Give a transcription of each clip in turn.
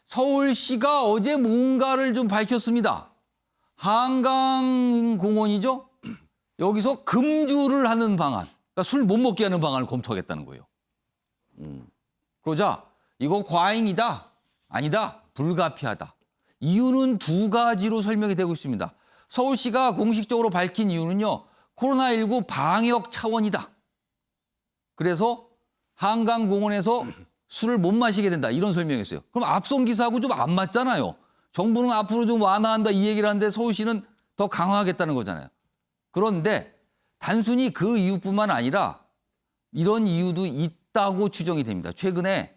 서울시가 어제 뭔가를 좀 밝혔습니다. 한강공원이죠? 여기서 금주를 하는 방안, 그러니까 술 못 먹게 하는 방안을 검토하겠다는 거예요. 그러자 이거 과잉이다, 아니다, 불가피하다. 이유는 두 가지로 설명이 되고 있습니다. 서울시가 공식적으로 밝힌 이유는요, 코로나19 방역 차원이다. 그래서 한강공원에서 술을 못 마시게 된다, 이런 설명이었어요. 그럼 앞선 기사하고 좀 안 맞잖아요. 정부는 앞으로 좀 완화한다 이 얘기를 하는데 서울시는 더 강화하겠다는 거잖아요. 그런데 단순히 그 이유뿐만 아니라 이런 이유도 있다고 추정이 됩니다. 최근에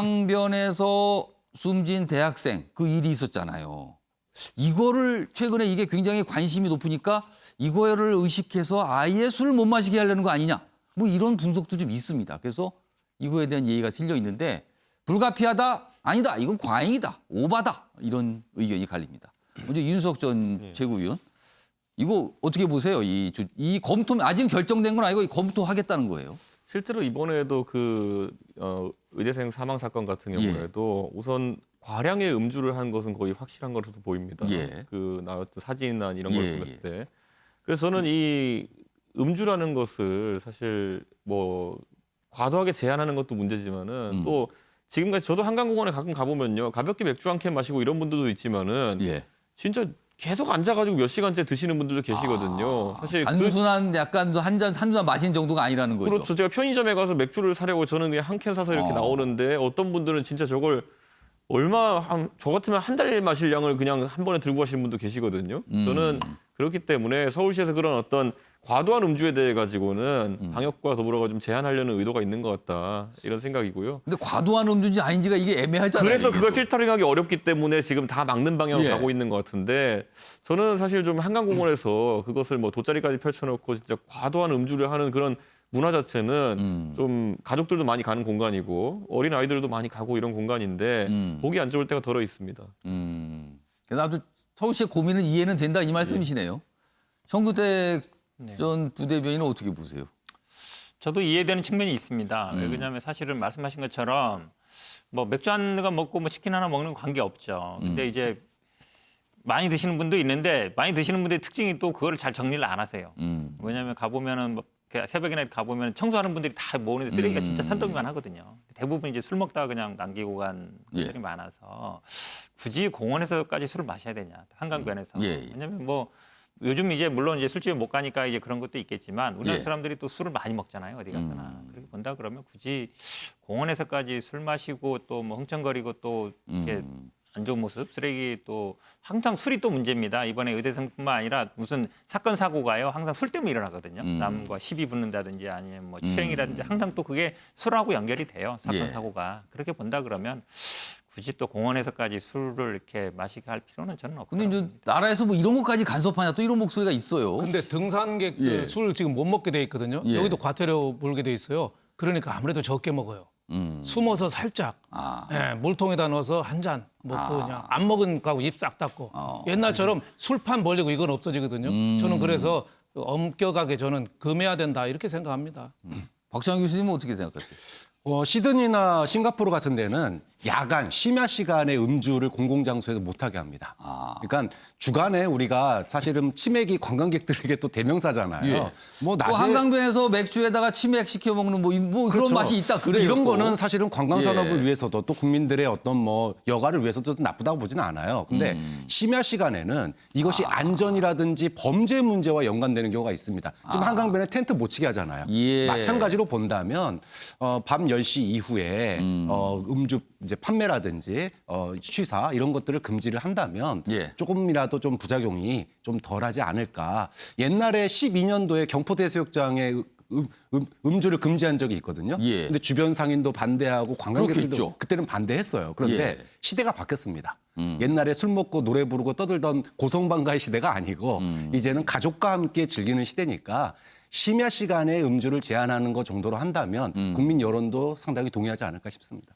한강변에서 숨진 대학생 그 일이 있었잖아요. 이거를 최근에 이게 굉장히 관심이 높으니까 이거를 의식해서 아예 술 못 마시게 하려는 거 아니냐. 뭐 이런 분석도 좀 있습니다. 그래서 이거에 대한 얘기가 실려 있는데 불가피하다? 아니다. 이건 과잉이다. 오바다. 이런 의견이 갈립니다. 먼저 이준석 전 최고위원. 이거 어떻게 보세요? 이 검토, 아직은 결정된 건 아니고 검토하겠다는 거예요. 실제로 이번에도 의대생 사망 사건 같은 경우에도 우선 과량의 음주를 한 것은 거의 확실한 것으로 보입니다. 나왔던 사진이나 이런 걸 봤을 때. 그래서 저는 이 음주라는 것을 사실 뭐 과도하게 제한하는 것도 문제지만은 또 지금까지 저도 한강공원에 가끔 가보면요, 가볍게 맥주 한 캔 마시고 이런 분들도 있지만은 진짜 계속 앉아가지고 몇 시간째 드시는 분들도 계시거든요. 사실 단순한 약간 한 잔 마신 정도가 아니라는 거죠. 그렇죠. 제가 편의점에 가서 맥주를 사려고 저는 그냥 한 캔 사서 이렇게 나오는데 어떤 분들은 진짜 저걸 저 같으면 한 달 마실 양을 그냥 한 번에 들고 가시는 분도 계시거든요. 저는 그렇기 때문에 서울시에서 그런 어떤 과도한 음주에 대해 가지고는 방역과 더불어 좀 제한하려는 의도가 있는 것 같다, 이런 생각이고요. 근데 과도한 음주인지 아닌지가 이게 애매하잖아요. 그래서 이게 그걸 또. 필터링하기 어렵기 때문에 지금 다 막는 방향으로 가고 있는 것 같은데, 저는 사실 좀 한강공원에서 그것을 뭐 돗자리까지 펼쳐놓고 진짜 과도한 음주를 하는 그런 문화 자체는 좀 가족들도 많이 가는 공간이고 어린 아이들도 많이 가고 이런 공간인데 보기 안 좋을 때가 덜어 있습니다. 나도 서울시의 고민은 이해는 된다 이 말씀이시네요. 정구택 전 부대변인은 어떻게 보세요? 저도 이해되는 측면이 있습니다. 왜냐하면 사실은 말씀하신 것처럼 뭐 맥주 한 잔 먹고 뭐 치킨 하나 먹는 건 관계 없죠. 근데 이제 많이 드시는 분도 있는데 많이 드시는 분들의 특징이 또 그거를 잘 정리를 안 하세요. 왜냐하면 가보면은 뭐 새벽이나 가보면 청소하는 분들이 다 모으는데 쓰레기가 진짜 산더미만 하거든요. 대부분 이제 술 먹다가 그냥 남기고 간 분들이 많아서 굳이 공원에서까지 술을 마셔야 되냐, 한강변에서. 왜냐하면 뭐 요즘 이제 물론 이제 술집에 못 가니까 이제 그런 것도 있겠지만 우리나라 사람들이 또 술을 많이 먹잖아요, 어디 가서나. 그렇게 본다 그러면 굳이 공원에서까지 술 마시고 또 뭐 흥청거리고 또 이렇게 안 좋은 모습, 쓰레기 또 항상 술이 또 문제입니다. 이번에 의대생뿐만 아니라 무슨 사건 사고가요, 항상 술 때문에 일어나거든요. 남과 시비 붙는다든지 아니면 뭐 추행이라든지 항상 또 그게 술하고 연결이 돼요, 사건 사고가. 그렇게 본다 그러면 굳이 또 공원에서까지 술을 이렇게 마시게 할 필요는 저는 없다고 근데 이제 봅니다. 나라에서 뭐 이런 것까지 간섭하냐 또 이런 목소리가 있어요. 근데 등산객 술 지금 못 먹게 돼 있거든요. 여기도 과태료 물게 돼 있어요. 그러니까 아무래도 적게 먹어요. 숨어서 살짝 물통에다 넣어서 한 잔 먹고 그냥 안 먹은 거하고 입 싹 닫고 옛날처럼 술판 벌리고 이건 없어지거든요. 저는 그래서 엄격하게 저는 금해야 된다 이렇게 생각합니다. 박찬호 교수님은 어떻게 생각하세요? 시드니나 싱가포르 같은 데는 야간 심야 시간에 음주를 공공장소에서 못하게 합니다. 그러니까 주간에 우리가 사실은 치맥이 관광객들에게 또 대명사잖아요. 뭐 또 한강변에서 맥주에다가 치맥 시켜 먹는 뭐 그런 그렇죠. 맛이 있다 그래요. 이런 또. 거는 사실은 관광산업을 위해서도 또 국민들의 어떤 뭐 여가를 위해서도 나쁘다고 보지는 않아요. 근데 심야 시간에는 이것이 안전이라든지 범죄 문제와 연관되는 경우가 있습니다. 지금 한강변에 텐트 못 치게 하잖아요. 마찬가지로 본다면 밤 10시 이후에 음주 이제 판매라든지 취사 이런 것들을 금지를 한다면 조금이라도 좀 부작용이 좀 덜하지 않을까. 옛날에 12년도에 경포대수욕장에 음주를 금지한 적이 있거든요. 근데 주변 상인도 반대하고 관광객들도 그렇겠죠. 그때는 반대했어요. 그런데 시대가 바뀌었습니다. 옛날에 술 먹고 노래 부르고 떠들던 고성방가의 시대가 아니고 이제는 가족과 함께 즐기는 시대니까 심야 시간에 음주를 제한하는 것 정도로 한다면 국민 여론도 상당히 동의하지 않을까 싶습니다.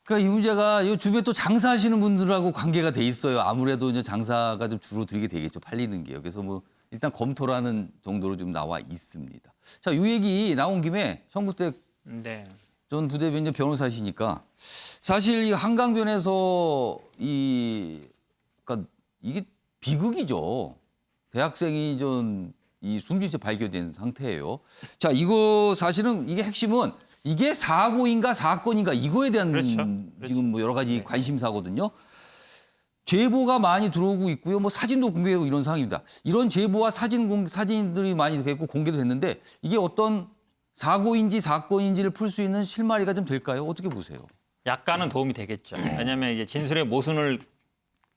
그러니까 이 문제가 이 주변에 또 장사하시는 분들하고 관계가 돼 있어요. 아무래도 이제 장사가 좀 줄어들게 되겠죠. 팔리는 게요. 그래서 뭐 일단 검토라는 정도로 좀 나와 있습니다. 자, 이 얘기 나온 김에 정구택 네. 전 부대변인 변호사시니까 사실 이 한강변에서 그러니까 이게 비극이죠. 대학생이 이 숨진 채 발견된 상태예요. 자, 이거 사실은 이게 핵심은 이게 사고인가 사건인가 이거에 대한 그렇죠. 지금 뭐 여러 가지 관심사거든요. 제보가 많이 들어오고 있고요. 뭐 사진도 공개되고 이런 상황입니다. 이런 제보와 사진들이 많이 됐고 공개도 됐는데 이게 어떤 사고인지 사건인지를 풀 수 있는 실마리가 좀 될까요? 어떻게 보세요? 약간은 도움이 되겠죠. 왜냐하면 이제 진술의 모순을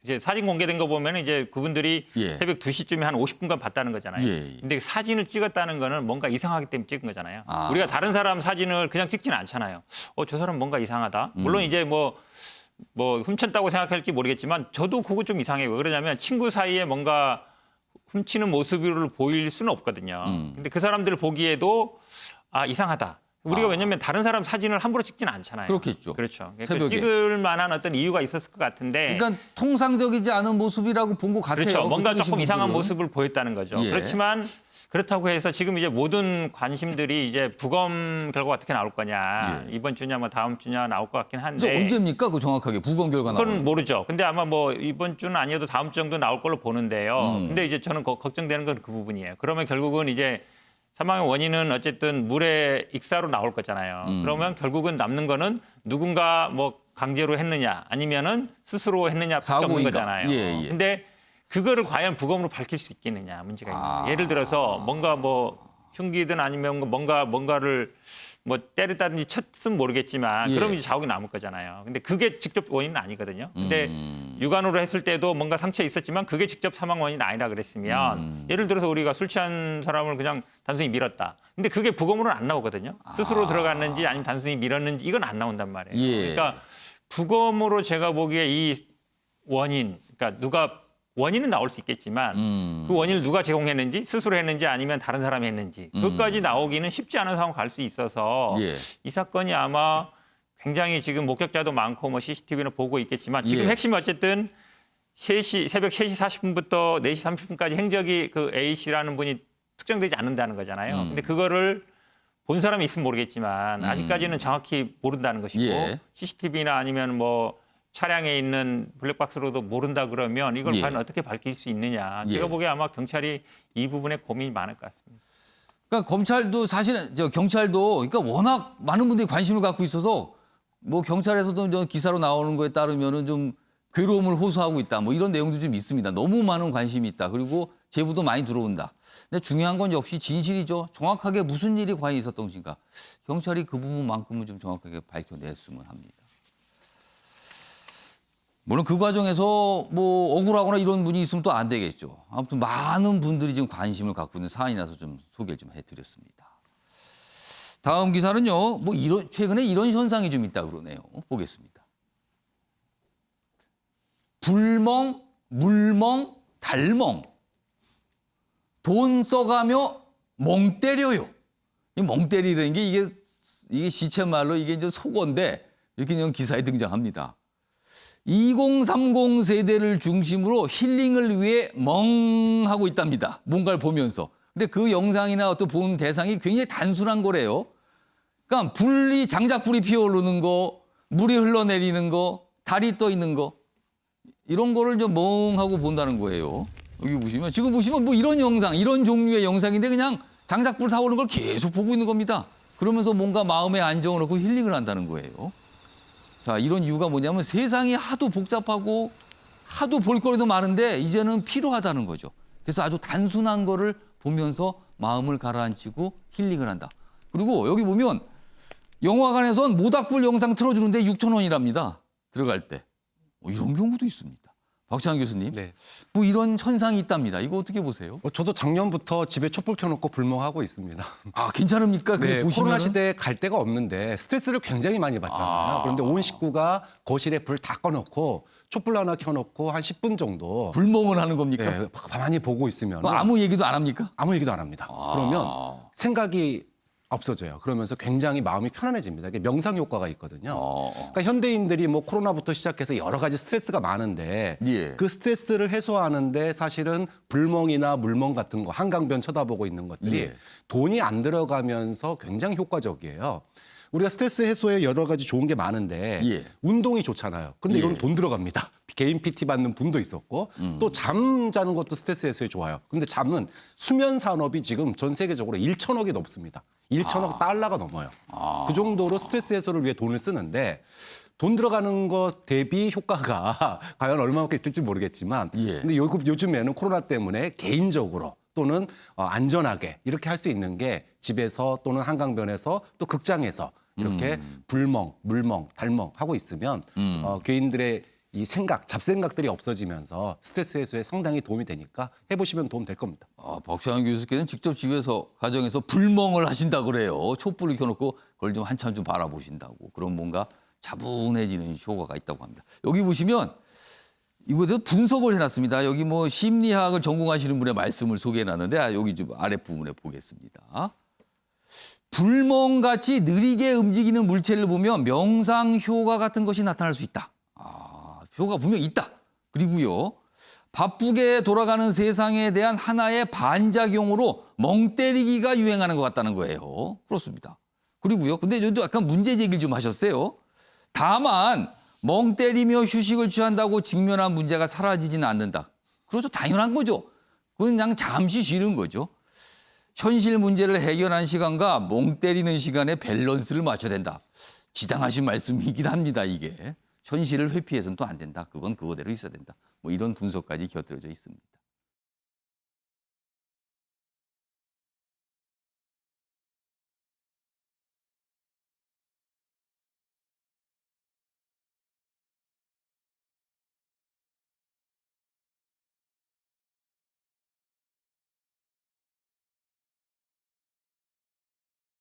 이제 사진 공개된 거 보면 이제 그분들이 예. 새벽 2시쯤에 한 50분간 봤다는 거잖아요. 예. 근데 사진을 찍었다는 거는 뭔가 이상하기 때문에 찍은 거잖아요. 아. 우리가 다른 사람 사진을 그냥 찍지는 않잖아요. 저 사람 뭔가 이상하다. 물론 이제 뭐 훔쳤다고 생각할지 모르겠지만 저도 그거 좀 이상해요. 왜 그러냐면 친구 사이에 뭔가 훔치는 모습을 보일 수는 없거든요. 근데 그 사람들을 보기에도 이상하다. 우리가 왜냐하면 다른 사람 사진을 함부로 찍지는 않잖아요. 그렇겠죠. 그렇죠. 그러니까 새벽에. 찍을 만한 어떤 이유가 있었을 것 같은데. 그러니까 통상적이지 않은 모습이라고 본 것 같아요. 그렇죠. 뭔가 찍으신 조금 이상한 분들은. 모습을 보였다는 거죠. 예. 그렇지만 그렇다고 해서 지금 이제 모든 관심들이 이제 부검 결과가 어떻게 나올 거냐. 예. 이번 주냐 뭐 다음 주냐 나올 것 같긴 그래서 한데. 언제입니까? 그 정확하게 부검 결과 나오는 그건 모르죠. 근데 아마 뭐 이번 주는 아니어도 다음 주 정도 나올 걸로 보는데요. 근데 이제 저는 걱정되는 건 그 부분이에요. 그러면 결국은 이제 사망의 원인은 어쨌든 물의 익사로 나올 거잖아요. 그러면 결국은 남는 거는 누군가 뭐 강제로 했느냐 아니면은 스스로 했느냐밖에 없는 사고인가. 거잖아요. 예, 예. 근데 그거를 과연 부검으로 밝힐 수 있겠느냐 문제가 있는 거예요. 예를 들어서 뭔가 뭐 흉기든 아니면 뭔가를 뭐 때렸다든지 쳤으면 모르겠지만 예. 그럼 이제 자국이 남을 거잖아요. 근데 그게 직접 원인은 아니거든요. 근데 육안으로 했을 때도 뭔가 상처 있었지만 그게 직접 사망 원인이 아니라 그랬으면 예를 들어서 우리가 술 취한 사람을 그냥 단순히 밀었다. 근데 그게 부검으로는 안 나오거든요. 스스로 들어갔는지 아니면 단순히 밀었는지 이건 안 나온단 말이에요. 예. 그러니까 부검으로 제가 보기에 이 원인, 그러니까 원인은 나올 수 있겠지만 그 원인을 누가 제공했는지 스스로 했는지 아니면 다른 사람이 했는지 그것까지 나오기는 쉽지 않은 상황 갈 수 있어서 예. 이 사건이 아마 굉장히 지금 목격자도 많고 뭐 CCTV는 보고 있겠지만 지금 예. 핵심은 어쨌든 새벽 3시 40분부터 4시 30분까지 행적이 그 A 씨라는 분이 특정되지 않는다는 거잖아요. 근데 그거를 본 사람이 있으면 모르겠지만 아직까지는 정확히 모른다는 것이고 예. CCTV나 아니면 뭐 차량에 있는 블랙박스로도 모른다 그러면 이걸 예. 과연 어떻게 밝힐 수 있느냐. 예. 제가 보기에 아마 경찰이 이 부분에 고민이 많을 것 같습니다. 그러니까 검찰도 사실은 경찰도 그러니까 워낙 많은 분들이 관심을 갖고 있어서 뭐 경찰에서도 기사로 나오는 거에 따르면은 좀 괴로움을 호소하고 있다. 뭐 이런 내용도 좀 있습니다. 너무 많은 관심이 있다. 그리고 제보도 많이 들어온다. 근데 중요한 건 역시 진실이죠. 정확하게 무슨 일이 과연 있었던 것인가. 경찰이 그 부분만큼은 좀 정확하게 밝혀냈으면 합니다. 물론 그 과정에서 뭐 억울하거나 이런 분이 있으면 또 안 되겠죠. 아무튼 많은 분들이 지금 관심을 갖고 있는 사안이라서 좀 소개를 좀 해드렸습니다. 다음 기사는요. 뭐 최근에 이런 현상이 좀 있다 그러네요. 보겠습니다. 불멍, 물멍, 달멍. 돈 써가며 멍 때려요. 이 멍 때리라는 게 이게 시쳇말로 이게 이제 속어인데 이렇게 그냥 기사에 등장합니다. 2030 세대를 중심으로 힐링을 위해 멍하고 있답니다. 뭔가를 보면서. 근데 그 영상이나 어떤 본 대상이 굉장히 단순한 거래요. 그러니까 장작불이 피어오르는 거, 물이 흘러내리는 거, 달이 떠 있는 거 이런 거를 좀 멍하고 본다는 거예요. 여기 보시면 지금 보시면 뭐 이런 영상, 이런 종류의 영상인데 그냥 장작불 타오르는 걸 계속 보고 있는 겁니다. 그러면서 뭔가 마음의 안정을 얻고 힐링을 한다는 거예요. 자, 이런 이유가 뭐냐면 세상이 하도 복잡하고 하도 볼거리도 많은데 이제는 피로하다는 거죠. 그래서 아주 단순한 거를 보면서 마음을 가라앉히고 힐링을 한다. 그리고 여기 보면 영화관에선 모닥불 영상 틀어주는데 6,000원이랍니다. 들어갈 때. 이런 경우도 있습니다. 박찬환 교수님. 네. 뭐 이런 현상이 있답니다. 이거 어떻게 보세요? 저도 작년부터 집에 촛불 켜놓고 불멍하고 있습니다. 아, 괜찮습니까? 네, 보시면은? 코로나 시대에 갈 데가 없는데 스트레스를 굉장히 많이 받잖아요. 그런데 온 식구가 거실에 불 다 꺼놓고 촛불 하나 켜놓고 한 10분 정도 불멍을 하는 겁니까? 네, 가만히 보고 있으면 뭐 아무 얘기도 안 합니까? 아무 얘기도 안 합니다. 그러면 생각이 없어져요. 그러면서 굉장히 마음이 편안해집니다. 이게 명상 효과가 있거든요. 그러니까 현대인들이 뭐 코로나부터 시작해서 여러 가지 스트레스가 많은데 예. 그 스트레스를 해소하는데 사실은 불멍이나 물멍 같은 거 한강변 쳐다보고 있는 것들이 예. 돈이 안 들어가면서 굉장히 효과적이에요. 우리가 스트레스 해소에 여러 가지 좋은 게 많은데 예. 운동이 좋잖아요. 근데 이건 예. 돈 들어갑니다. 개인 PT 받는 분도 있었고 또 잠 자는 것도 스트레스 해소에 좋아요. 근데 잠은 수면 산업이 지금 전 세계적으로 1천억이 넘습니다. 1천억 달러가 넘어요. 그 정도로 스트레스 해소를 위해 돈을 쓰는데 돈 들어가는 것 대비 효과가 과연 얼마만큼 있을지 모르겠지만 예. 근데 요즘에는 코로나 때문에 개인적으로 또는 안전하게 이렇게 할 수 있는 게 집에서 또는 한강변에서 또 극장에서 이렇게 불멍, 물멍, 달멍 하고 있으면 개인들의 이 잡생각들이 없어지면서 스트레스 해소에 상당히 도움이 되니까 해보시면 도움 될 겁니다. 박시환 교수께서는 직접 집에서 가정에서 불멍을 하신다 그래요. 촛불을 켜놓고 그걸 좀 한참 좀 바라보신다고. 그럼 뭔가 차분해지는 효과가 있다고 합니다. 여기 보시면 이거에 대해서 분석을 해놨습니다. 여기 뭐 심리학을 전공하시는 분의 말씀을 소개해놨는데 여기 좀 아랫부분에 보겠습니다. 불멍같이 느리게 움직이는 물체를 보면 명상 효과 같은 것이 나타날 수 있다. 효과가 분명히 있다. 그리고요. 바쁘게 돌아가는 세상에 대한 하나의 반작용으로 멍 때리기가 유행하는 것 같다는 거예요. 그렇습니다. 그리고요. 근데 여기도 약간 문제 제기를 좀 하셨어요. 다만 멍 때리며 휴식을 취한다고 직면한 문제가 사라지지는 않는다. 그렇죠. 당연한 거죠. 그건 그냥 잠시 쉬는 거죠. 현실 문제를 해결하는 시간과 멍 때리는 시간의 밸런스를 맞춰야 된다. 지당하신 말씀이긴 합니다, 이게. 현실을 회피해서는 또 안 된다. 그건 그거대로 있어야 된다. 뭐 이런 분석까지 곁들여져 있습니다.